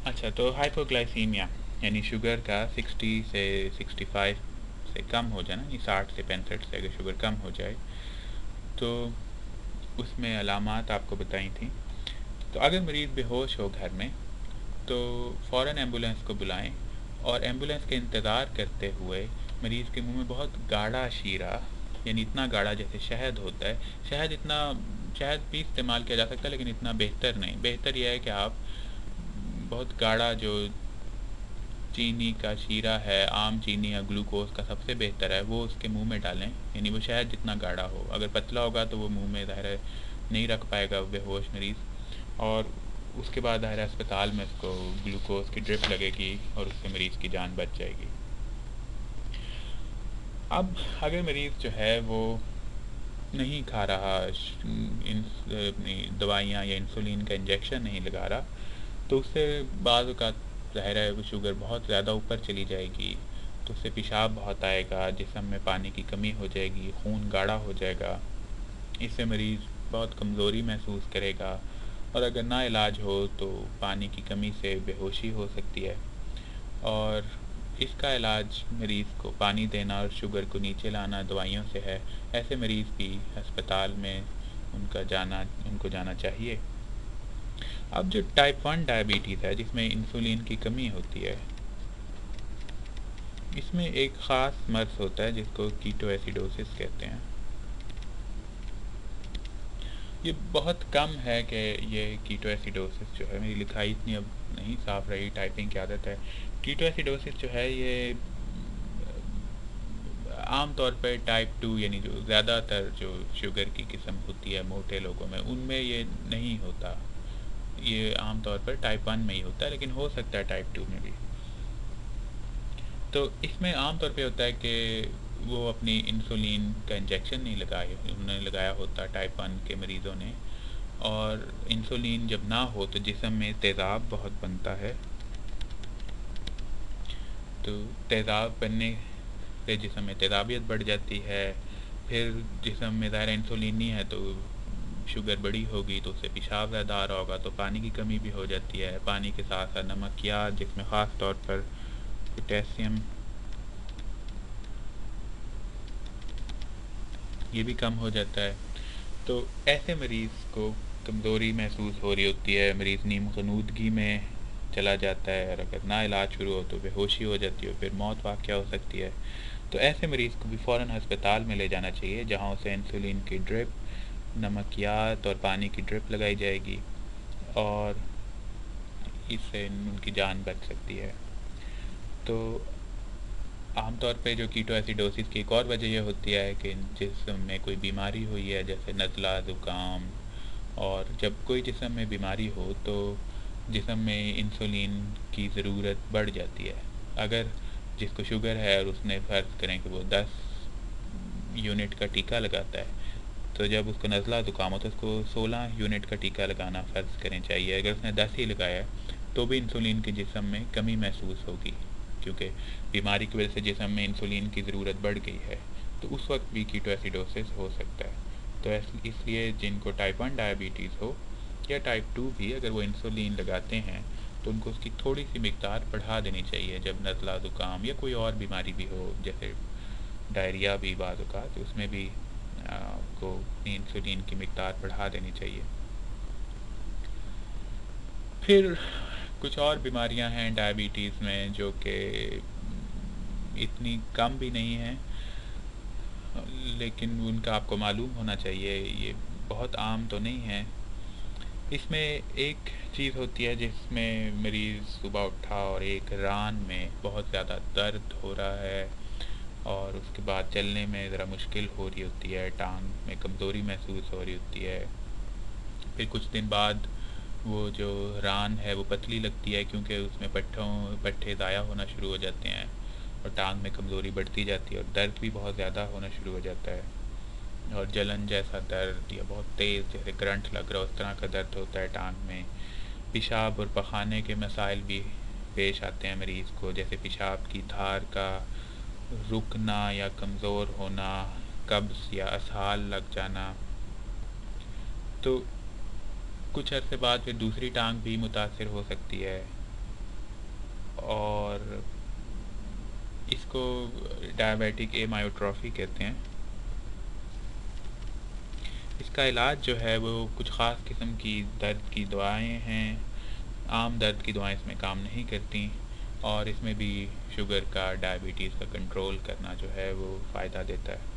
اچھا، تو ہائپوگلائسیمیا یعنی شوگر کا 60 سے 65 سے کم ہو جانا، یعنی 60 سے 65 سے اگر شوگر کم ہو جائے تو اس میں علامات آپ کو بتائی تھیں. تو اگر مریض بے ہوش ہو گھر میں تو فوراً ایمبولینس کو بلائیں، اور ایمبولینس کا انتظار کرتے ہوئے مریض کے منہ میں بہت گاڑھا شیرہ، یعنی اتنا گاڑھا جیسے شہد ہوتا ہے. شہد بھی استعمال کیا جا سکتا ہے لیکن اتنا بہتر نہیں. بہتر یہ ہے کہ آپ بہت گاڑھا جو چینی کا شیرہ ہے، عام چینی یا گلوکوز کا سب سے بہتر ہے، وہ اس کے منہ میں ڈالیں. یعنی وہ شہد جتنا گاڑھا ہو. اگر پتلا ہوگا تو وہ منہ میں ظاہر ہے نہیں رکھ پائے گا بے ہوش مریض. اور اس کے بعد ظاہر ہے اسپتال میں اس کو گلوکوز کی ڈرپ لگے گی اور اس سے مریض کی جان بچ جائے گی. اب اگر مریض جو ہے وہ نہیں کھا رہا، اپنی دوائیاں یا انسولین کا انجیکشن نہیں لگا رہا، تو اس سے بعض اوقات ظاہر ہے وہ شوگر بہت زیادہ اوپر چلی جائے گی، تو اس سے پیشاب بہت آئے گا، جسم میں پانی کی کمی ہو جائے گی، خون گاڑھا ہو جائے گا. اس سے مریض بہت کمزوری محسوس کرے گا، اور اگر نہ علاج ہو تو پانی کی کمی سے بے ہوشی ہو سکتی ہے. اور اس کا علاج مریض کو پانی دینا اور شوگر کو نیچے لانا دوائیوں سے ہے. ایسے مریض بھی ہسپتال میں ان کو جانا چاہیے. اب جو ٹائپ 1 ڈائبٹیز ہے جس میں انسولین کی کمی ہوتی ہے، اس میں ایک خاص مرض ہوتا ہے جس کو کیٹو ایسیڈوسس کہتے ہیں. یہ بہت کم ہے کہ یہ کیٹو ایسیڈوسس جو ہے، میری لکھائی اتنی اب نہیں صاف رہی، ٹائپنگ کی عادت ہے. کیٹو ایسیڈوسس جو ہے یہ عام طور پہ ٹائپ 2 یعنی جو زیادہ تر جو شوگر کی قسم ہوتی ہے موٹے لوگوں میں، ان میں یہ نہیں ہوتا. یہ عام طور پر ٹائپ 1 میں ہی ہوتا ہے، لیکن ہو سکتا ہے ٹائپ 2 میں بھی. تو اس میں عام طور پہ ہوتا ہے کہ وہ اپنی انسولین کا انجیکشن نہیں لگائے، انہوں نے لگایا ہوتا ٹائپ 1 کے مریضوں نے. اور انسولین جب نہ ہو تو جسم میں تیزاب بہت بنتا ہے. تو تیزاب بننے سے جسم میں تیزابیت بڑھ جاتی ہے. پھر جسم میں ظاہر انسولین نہیں ہے تو شوگر بڑی ہوگی، تو اس سے پیشاب زیادہ آ رہا ہوگا، تو پانی کی کمی بھی ہو جاتی ہے. پانی کے ساتھ ساتھ نمکیات جس میں خاص طور پر پوٹیسیم یہ بھی کم ہو جاتا ہے. تو ایسے مریض کو کمزوری محسوس ہو رہی ہوتی ہے، مریض نیم غنودگی میں چلا جاتا ہے، اور اگر نہ علاج شروع ہو تو بے ہوشی ہو جاتی ہے، پھر موت واقع ہو سکتی ہے. تو ایسے مریض کو بھی فوراً ہسپتال میں لے جانا چاہیے، جہاں اسے انسولین کی ڈرپ، نمکیات اور پانی کی ڈرپ لگائی جائے گی، اور اس سے ان کی جان بچ سکتی ہے. تو عام طور پہ جو کیٹو ایسیڈوسس کی ایک اور وجہ یہ ہوتی ہے کہ جسم میں کوئی بیماری ہوئی ہے، جیسے نزلہ، زکام. اور جب کوئی جسم میں بیماری ہو تو جسم میں انسولین کی ضرورت بڑھ جاتی ہے. اگر جس کو شوگر ہے اور اس نے فرض کریں کہ وہ 10 یونٹ کا ٹیکہ لگاتا ہے، تو جب اس کو نزلہ زکام ہو تو اس کو 16 یونٹ کا ٹیکہ لگانا فرض کریں چاہیے. اگر اس نے 10 ہی لگایا ہے تو بھی انسولین کے جسم میں کمی محسوس ہوگی، کیونکہ بیماری کی وجہ سے جسم میں انسولین کی ضرورت بڑھ گئی ہے. تو اس وقت بھی کیٹو ایسیڈوسس ہو سکتا ہے. تو اس لیے جن کو ٹائپ 1 ڈائبٹیز ہو یا ٹائپ 2 بھی، اگر وہ انسولین لگاتے ہیں تو ان کو اس کی تھوڑی سی مقدار بڑھا دینی چاہیے. جب نزلہ زکام یا کوئی اور بیماری بھی ہو، جیسے ڈائریا بھی بعض اوقات، اس میں بھی کو اپنی انسولین کی مقدار بڑھا دینی چاہیے. پھر کچھ اور بیماریاں ہیں ڈائبٹیز میں جو کہ اتنی کم بھی نہیں ہیں، لیکن ان کا آپ کو معلوم ہونا چاہیے. یہ بہت عام تو نہیں ہیں. اس میں ایک چیز ہوتی ہے جس میں مریض صبح اٹھا اور ایک ران میں بہت زیادہ درد ہو رہا ہے، اور اس کے بعد چلنے میں ذرا مشکل ہو رہی ہوتی ہے، ٹانگ میں کمزوری محسوس ہو رہی ہوتی ہے. پھر کچھ دن بعد وہ جو ران ہے وہ پتلی لگتی ہے، کیونکہ اس میں پٹھے ضائع ہونا شروع ہو جاتے ہیں، اور ٹانگ میں کمزوری بڑھتی جاتی ہے، اور درد بھی بہت زیادہ ہونا شروع ہو جاتا ہے. اور جلن جیسا درد یا بہت تیز جیسے کرنٹ لگ رہا ہو اس طرح کا درد ہوتا ہے ٹانگ میں. پیشاب اور پخانے کے مسائل بھی پیش آتے ہیں مریض کو، جیسے پیشاب کی دھار کا رکنا یا کمزور ہونا، قبض یا اسہال لگ جانا. تو کچھ عرصے بعد پھر دوسری ٹانگ بھی متاثر ہو سکتی ہے. اور اس کو ڈائبیٹک ایمایوٹرافی کہتے ہیں۔ اس کا علاج جو ہے وہ کچھ خاص قسم کی درد کی دوائیں ہیں، عام درد کی دوائیں اس میں کام نہیں کرتی، اور اس میں بھی شوگر کا، ڈائبٹیز کا کنٹرول کرنا جو ہے وہ فائدہ دیتا ہے۔